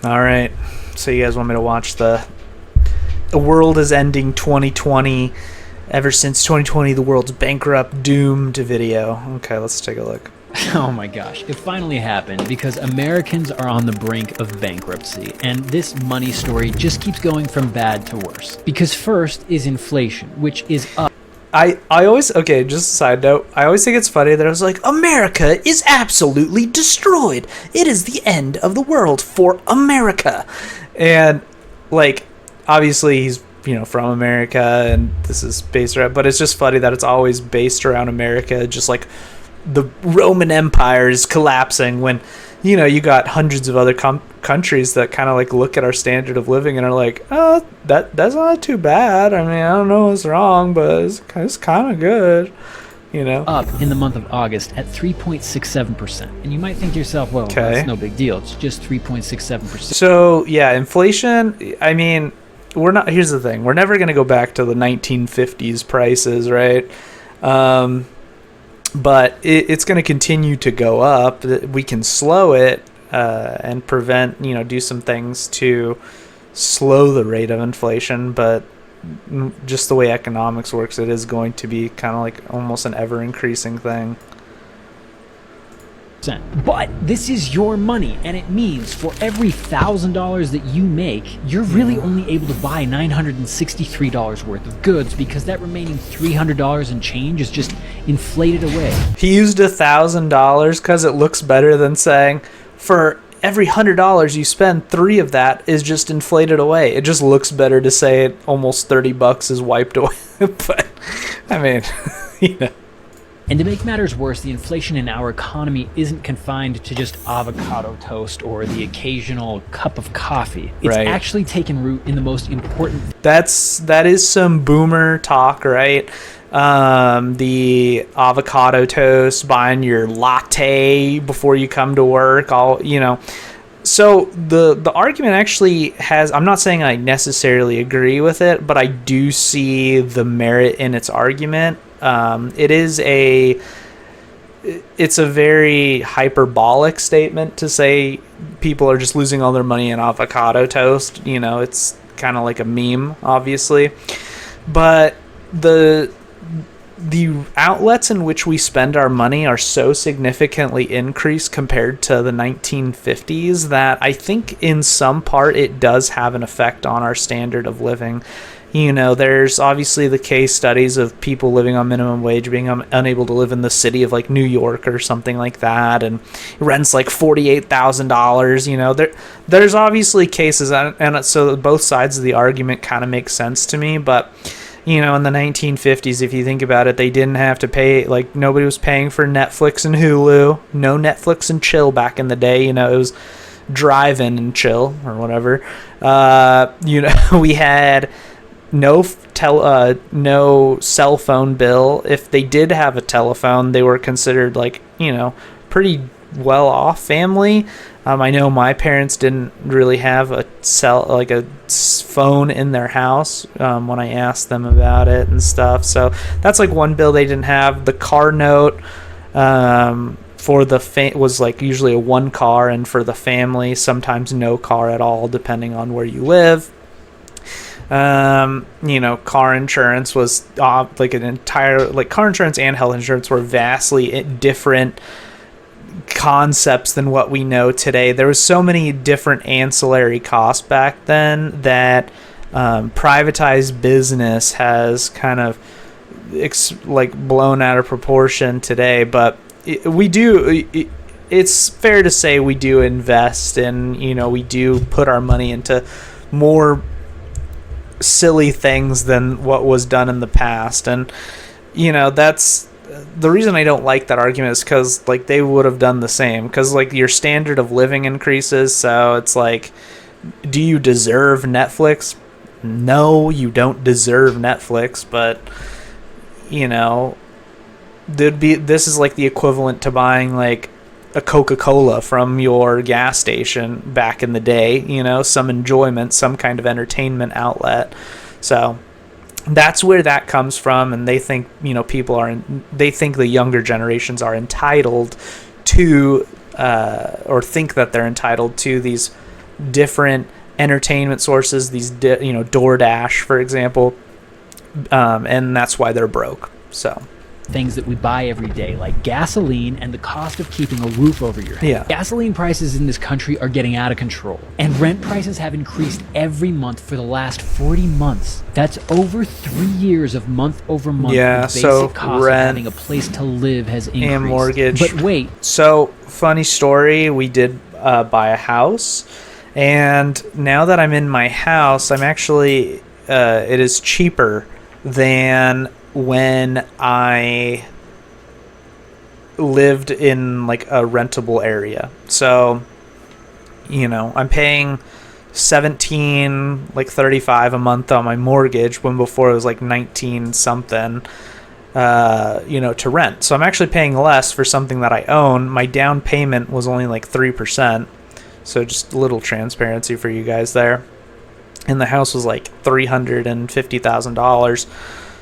All right. So you guys want me to watch the world is ending 2020. Ever since 2020, the world's bankrupt, doomed video. Okay, let's take a look. Oh my gosh, it finally happened because Americans are on the brink of bankruptcy, and this money story just keeps going from bad to worse. Because first is inflation, which is up. I always, okay, just a side note, I always think it's funny that I was like, America is absolutely destroyed. It is the end of the world for America. And, like, obviously he's, from America, and this is based around, but it's just funny that it's always based around America, just like the Roman Empire is collapsing when, you got hundreds of other countries that kind of like look at our standard of living and are like, oh, that's not too bad. I mean, I don't know what's wrong, but it's kind of good, Up in the month of August at 3.67%. And you might think to yourself, well, that's no big deal. It's just 3.67%. So, yeah, inflation, I mean, here's the thing. We're never going to go back to the 1950s prices, right? But it's going to continue to go up. We can slow it and prevent, do some things to slow the rate of inflation. But just the way economics works, it is going to be kind of like almost an ever-increasing thing. But this is your money, and it means for every $1,000 that you make, you're really only able to buy $963 worth of goods because that remaining $300 and change is just inflated away. He used $1,000 because it looks better than saying, for every $100 you spend, 3 of that is just inflated away. It just looks better to say it almost $30 is wiped away. But, I mean, And to make matters worse, the inflation in our economy isn't confined to just avocado toast or the occasional cup of coffee. It's actually taken root in the most important... That is some boomer talk, right? The avocado toast, buying your latte before you come to work, So the argument actually has... I'm not saying I necessarily agree with it, but I do see the merit in its argument. It's a very hyperbolic statement to say people are just losing all their money in avocado toast. It's kind of like a meme, obviously. But the outlets in which we spend our money are so significantly increased compared to the 1950s that I think in some part it does have an effect on our standard of living. There's obviously the case studies of people living on minimum wage being unable to live in the city of like New York or something like that, and rent's like $48,000. There's obviously cases, and so both sides of the argument kind of make sense to me. But in the 1950s, if you think about it, they didn't have to pay, like nobody was paying for Netflix and Hulu. No Netflix and chill back in the day. It was drive in and chill or whatever. We had no cell phone bill. If they did have a telephone, they were considered like, pretty well off family. I know my parents didn't really have a phone in their house when I asked them about it and stuff. So that's like one bill they didn't have. The car note for the was like usually a 1 car, and for the family sometimes no car at all depending on where you live. Car insurance was car insurance and health insurance were vastly different concepts than what we know today. There was so many different ancillary costs back then that privatized business has kind of blown out of proportion today. But it's fair to say we do invest, and we do put our money into more silly things than what was done in the past. And that's the reason I don't like that argument, is because like they would have done the same, because like your standard of living increases. So it's like, do you deserve Netflix? No, you don't deserve Netflix. But this is like the equivalent to buying like a Coca-Cola from your gas station back in the day, some enjoyment, some kind of entertainment outlet. So that's where that comes from. And they think, they think the younger generations are entitled to, or think that they're entitled to these different entertainment sources, these DoorDash, for example, and that's why they're broke. So things that we buy every day, like gasoline and the cost of keeping a roof over your head. Yeah. Gasoline prices in this country are getting out of control, and rent prices have increased every month for the last 40 months. That's over 3 years of month-over-month. Yeah, the basic so cost rent of having a place to live has increased. and mortgage. But wait. So, funny story, we did buy a house, and now that I'm in my house, I'm actually, it is cheaper than when I lived in like a rentable area. So, I'm paying 17, like 35 a month on my mortgage, when before it was like 19 something, to rent. So I'm actually paying less for something that I own. My down payment was only like 3%. So just a little transparency for you guys there. And the house was like $350,000.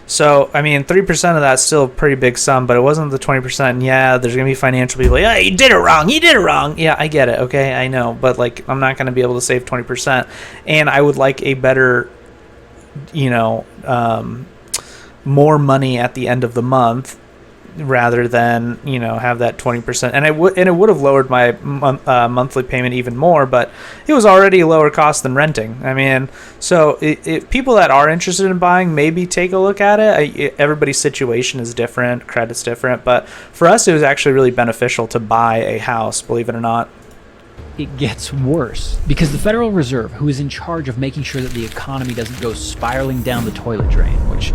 So, I mean, 3% of that's still a pretty big sum, but it wasn't the 20%. And yeah, there's going to be financial people like, yeah, you did it wrong. You did it wrong. Yeah, I get it. Okay, I know. But, like, I'm not going to be able to save 20%. And I would like a better, more money at the end of the month rather than, have that 20%. And it would have lowered my monthly payment even more, but it was already a lower cost than renting. I mean, so if people that are interested in buying, maybe take a look at it. Everybody's situation is different, credit's different, but for us, it was actually really beneficial to buy a house, believe it or not. It gets worse because the Federal Reserve, who is in charge of making sure that the economy doesn't go spiraling down the toilet drain, which,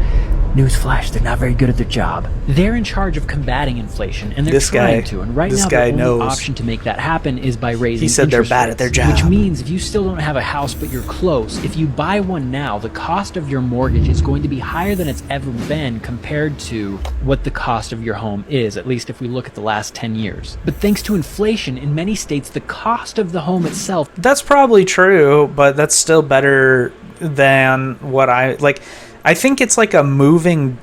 newsflash, they're not very good at their job. They're in charge of combating inflation, and they're trying to. And right now, the only option to make that happen is by raising interest rates. He said they're bad at their job. Which means if you still don't have a house, but you're close, if you buy one now, the cost of your mortgage is going to be higher than it's ever been compared to what the cost of your home is, at least if we look at the last 10 years. But thanks to inflation, in many states, the cost of the home itself... That's probably true, but that's still better than what I think it's like a moving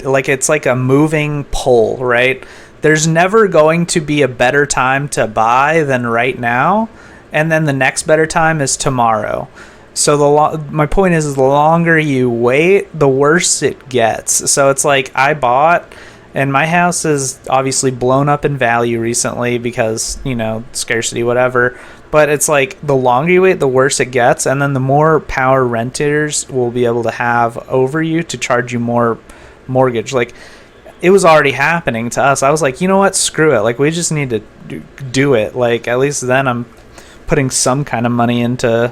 pole, right? There's never going to be a better time to buy than right now, and then the next better time is tomorrow. So my point is the longer you wait, the worse it gets. So it's like I bought, and my house is obviously blown up in value recently because, scarcity, whatever. But it's like the longer you wait, the worse it gets. And then the more power renters will be able to have over you to charge you more mortgage. Like, it was already happening to us. I was like, you know what? Screw it. Like, we just need to do it. Like, at least then I'm putting some kind of money into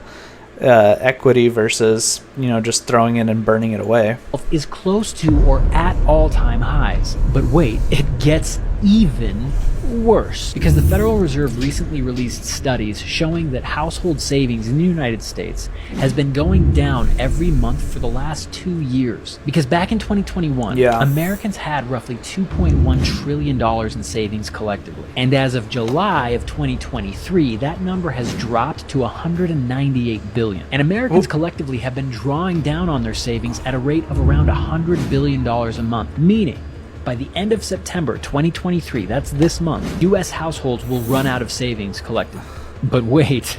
equity versus, just throwing it and burning it away. Is close to or at all-time highs. But wait, it gets even worse because the Federal Reserve recently released studies showing that household savings in the United States has been going down every month for the last 2 years. Because back in 2021, Americans had roughly $2.1 trillion in savings collectively. And as of July of 2023, that number has dropped to $198 billion. And Americans collectively have been drawing down on their savings at a rate of around $100 billion a month, meaning by the end of September 2023, that's this month, U.S. households will run out of savings collectively. But wait.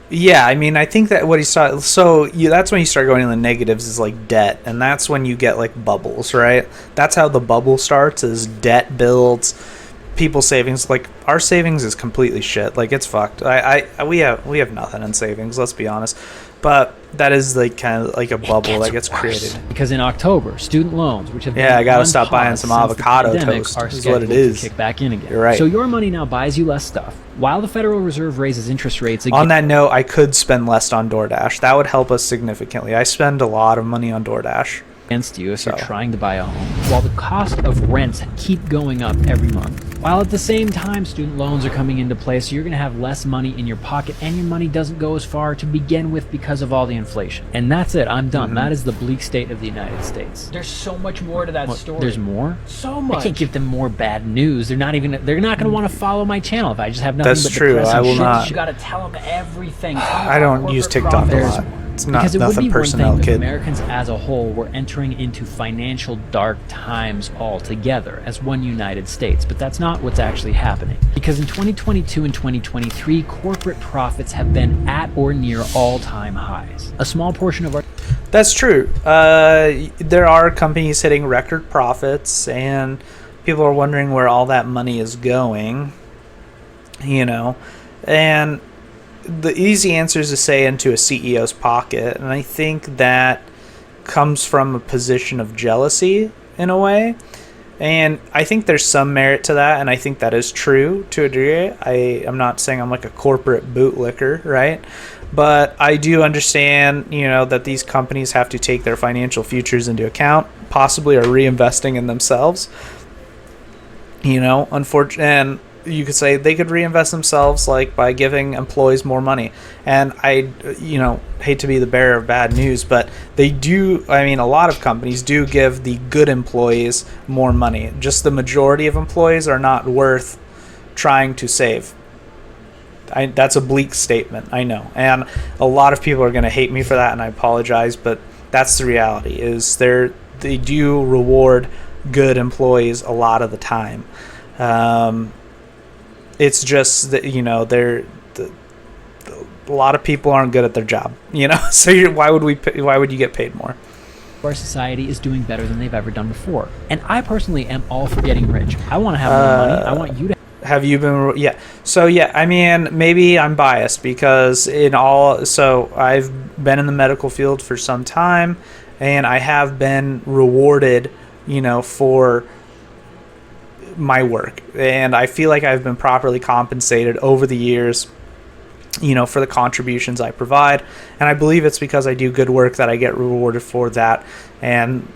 Yeah, I mean, I think that what he saw, that's when you start going in the negatives is like debt, and that's when you get like bubbles, right? That's how the bubble starts, is debt builds, people's savings. Like, our savings is completely shit. Like, it's fucked. We have nothing in savings, let's be honest. But that is like kind of like a bubble that gets created. Because in October, student loans, which have been I gotta stop buying some avocado toast. Are is what it is. To kick back in again. You're right. So your money now buys you less stuff, while the Federal Reserve raises interest rates again. On that note, I could spend less on DoorDash. That would help us significantly. I spend a lot of money on DoorDash. Against you if you're trying to buy a home, while the cost of rents keep going up every month. While at the same time, student loans are coming into play, so you're going to have less money in your pocket, and your money doesn't go as far to begin with because of all the inflation. And that's it. I'm done. That is the bleak state of the United States. There's so much more to that story. There's more? So much. I can't give them more bad news. They're not going to want to follow my channel if I just have nothing That's but true. depressing I will shit. not. You got to tell them everything. I don't use TikTok a lot. It's not Because it would nothing be one personnel, thing if kid. Americans as a whole were entering into financial dark times altogether as one United States, but that's not what's actually happening. Because in 2022 and 2023, corporate profits have been at or near all-time highs. A small portion of our That's true. There are companies hitting record profits, and people are wondering where all that money is going. And the easy answer is to say into a CEO's pocket, and I think that comes from a position of jealousy in a way. And I think there's some merit to that, and I think that is true to a degree. I'm not saying I'm like a corporate bootlicker, right? But I do understand, that these companies have to take their financial futures into account, possibly are reinvesting in themselves. Unfortunately, and you could say they could reinvest themselves like by giving employees more money. And I, hate to be the bearer of bad news, but they do. I mean, a lot of companies do give the good employees more money. Just the majority of employees are not worth trying to save. That's a bleak statement, I know, and a lot of people are going to hate me for that, and I apologize, but that's the reality. Is they do reward good employees a lot of the time. It's just that a lot of people aren't good at their job, So why would you get paid more? our society is doing better than they've ever done before, and I personally am all for getting rich. I want to have more money. I want you to. Have you been? Yeah. So yeah, I mean, maybe I'm biased because so I've been in the medical field for some time, and I have been rewarded, for my work, and I feel like I've been properly compensated over the years, for the contributions I provide, and I believe it's because I do good work that I get rewarded for that. And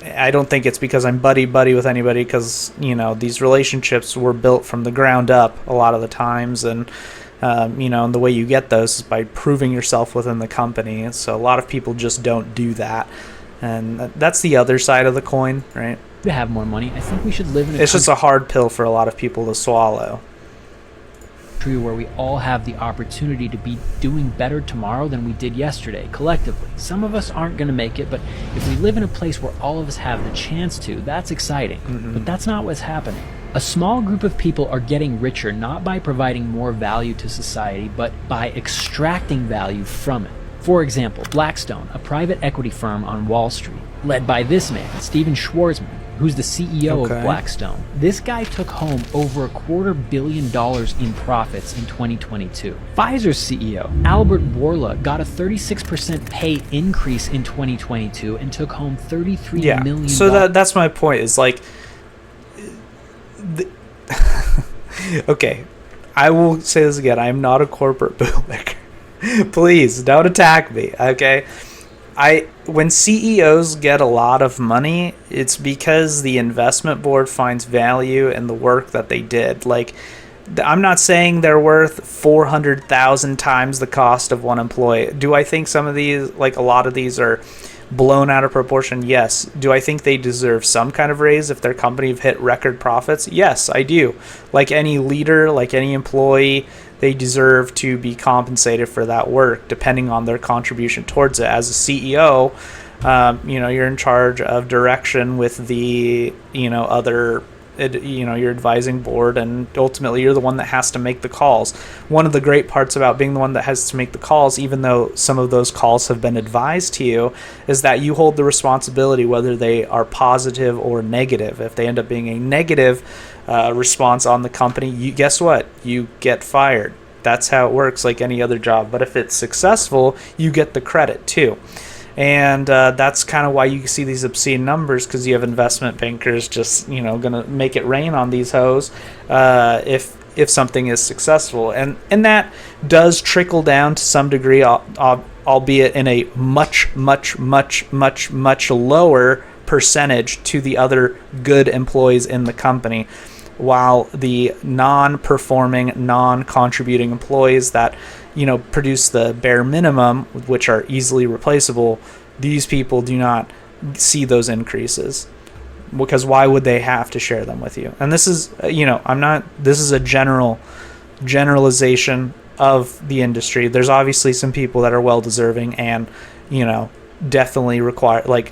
I don't think it's because I'm buddy with anybody, because these relationships were built from the ground up a lot of the times, and and the way you get those is by proving yourself within the company. And so a lot of people just don't do that, and that's the other side of the coin, right? To have more money, I think we should live in a It's just a hard pill for a lot of people to swallow. country where we all have the opportunity to be doing better tomorrow than we did yesterday, collectively. Some of us aren't going to make it, but if we live in a place where all of us have the chance to, that's exciting. But that's not what's happening. A small group of people are getting richer not by providing more value to society, but by extracting value from it. For example, Blackstone, a private equity firm on Wall Street, led by this man, Steven Schwarzman, who's the CEO of Blackstone. This guy took home over $250 million in profits in 2022. Pfizer's CEO, Albert Bourla, got a 36% pay increase in 2022 and took home $33 million. So that's my point, is like, okay, I will say this again. I am not a corporate bootlicker. Please don't attack me, okay? When CEOs get a lot of money, it's because the investment board finds value in the work that they did. Like, I'm not saying they're worth 400,000 times the cost of one employee. Do I think some of these, like a lot of these, are blown out of proportion? Yes. Do I think they deserve some kind of raise if their company have hit record profits? Yes, I do. Like any leader, like any employee, they deserve to be compensated for that work depending on their contribution towards it. As a CEO, you're in charge of direction with the, your advising board, and ultimately you're the one that has to make the calls. One of the great parts about being the one that has to make the calls, even though some of those calls have been advised to you, is that you hold the responsibility whether they are positive or negative. If they end up being a negative response on the company, guess what? You get fired. That's how it works, like any other job. But if it's successful, you get the credit too. And that's kind of why you see these obscene numbers, because you have investment bankers just, going to make it rain on these hoes if something is successful. And that does trickle down to some degree, albeit in a much, much, much, much, much lower percentage to the other good employees in the company. While the non-performing, non-contributing employees that produce the bare minimum, which are easily replaceable, these people do not see those increases, because why would they have to share them with you? And this is, this is a generalization. of the industry. There's obviously some people that are well deserving and, you know, definitely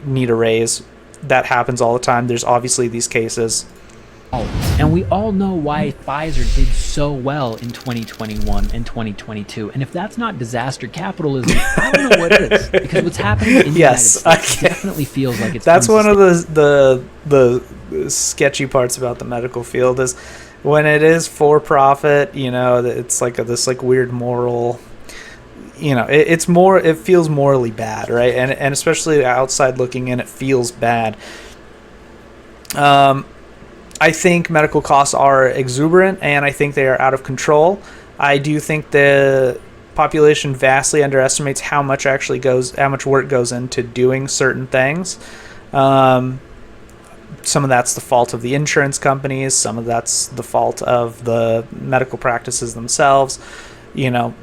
need a raise. That happens all the time. There's obviously these cases. And we all know why Pfizer did so well in 2021 and 2022. And if that's not disaster capitalism, I don't know what is. Because what's happening in the United States definitely feels like it's that's one of the sketchy parts about the medical field is when it is for profit, you know, it's like this like weird moral, you know, it feels morally bad, right? And especially outside looking in, it feels bad. I think medical costs are exuberant, and I think they are out of control. I do think the population vastly underestimates how much work goes into doing certain things. Some of that's the fault of the insurance companies. Some of that's the fault of the medical practices themselves. You know,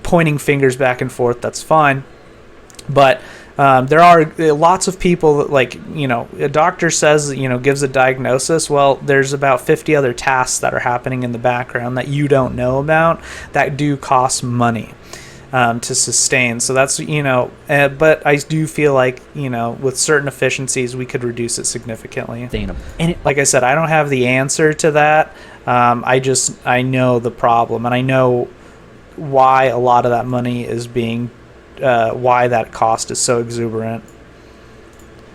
pointing fingers back and forth, that's fine. But there are lots of people that, like, you know, a doctor says, you know, gives a diagnosis. Well, there's about 50 other tasks that are happening in the background that you don't know about that do cost money to sustain. So that's, you know, but I do feel like, you know, with certain efficiencies, we could reduce it significantly. And like I said, I don't have the answer to that. I know the problem, and I know why a lot of that money is being why that cost is so exuberant.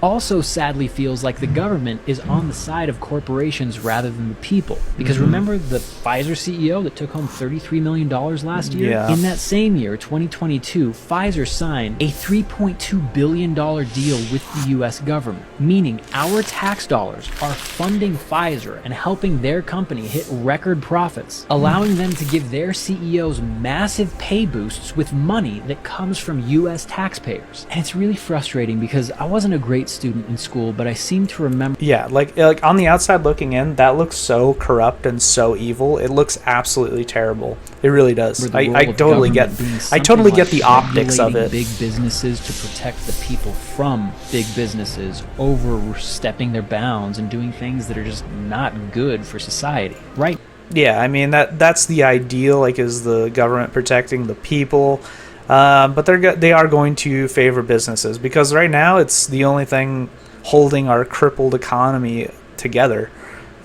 Also sadly feels like the government is on the side of corporations rather than the people. Because remember the Pfizer CEO that took home $33 million last year? Yeah. In that same year, 2022, Pfizer signed a $3.2 billion deal with the US government, meaning our tax dollars are funding Pfizer and helping their company hit record profits, allowing them to give their CEOs massive pay boosts with money that comes from US taxpayers. And it's really frustrating because I wasn't a great student in school, but I seem to remember. Yeah, like on the outside looking in, that looks so corrupt and so evil. It looks absolutely terrible. It really does. I totally get the optics of it. Big businesses to protect the people from big businesses overstepping their bounds and doing things that are just not good for society, right? Yeah, I mean that's the ideal. Like, is the government protecting the people? But they are going to favor businesses because right now it's the only thing holding our crippled economy together.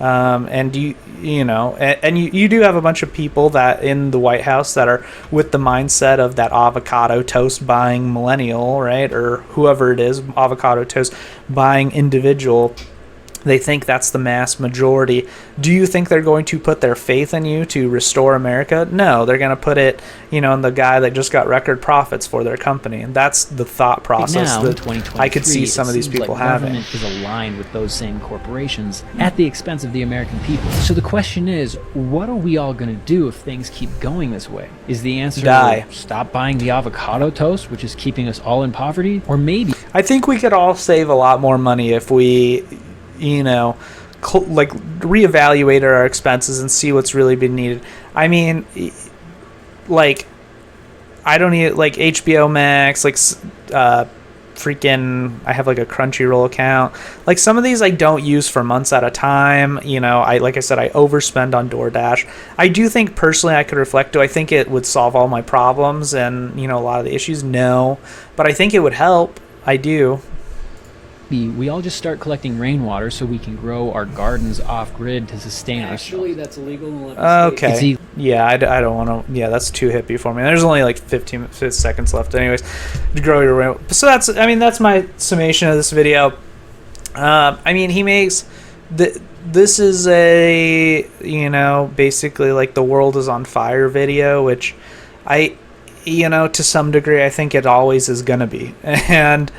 And you do have a bunch of people that in the White House that are with the mindset of that avocado toast buying millennial, right, or whoever it is, avocado toast buying individual. They think that's the mass majority. Do you think they're going to put their faith in you to restore America? No, they're going to put it, you know, in the guy that just got record profits for their company. And that's the thought process now, that I could see some of these people having. Government is aligned with those same corporations at the expense of the American people. So the question is, what are we all going to do if things keep going this way? Is the answer die? Stop buying the avocado toast, which is keeping us all in poverty? Or maybe I think we could all save a lot more money if we, you know, like reevaluate our expenses and see what's really been needed. I mean, like, I don't need like HBO Max, like freaking I have like a Crunchyroll account. Like some of these I don't use for months at a time. You know, like I said, I overspend on DoorDash. I do think personally I could reflect, do I think it would solve all my problems and, you know, a lot of the issues? No, but I think it would help. I do. we all just start collecting rainwater so we can grow our gardens off-grid to sustain ourselves. Actually, that's illegal in 11 states. Okay. Yeah, I don't want to. Yeah, that's too hippie for me. There's only like 15 seconds left, anyways, to grow your rainwater. So that's my summation of this video. I mean, he makes this is a, you know, basically like the world is on fire video, which you know, to some degree, I think it always is gonna be, and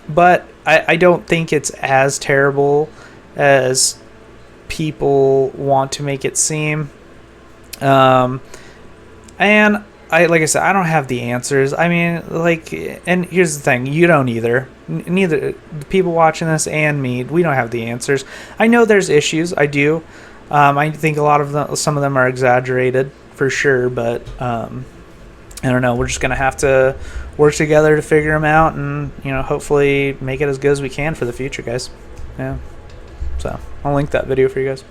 but I don't think it's as terrible as people want to make it seem. And like I said, I don't have the answers. I mean, like, and here's the thing, you don't either. Neither the people watching this and me, we don't have the answers. I know there's issues. I do. I think some of them are exaggerated for sure, but I don't know. We're just gonna have to work together to figure them out, and, you know, hopefully make it as good as we can for the future, guys. Yeah. So I'll link that video for you guys.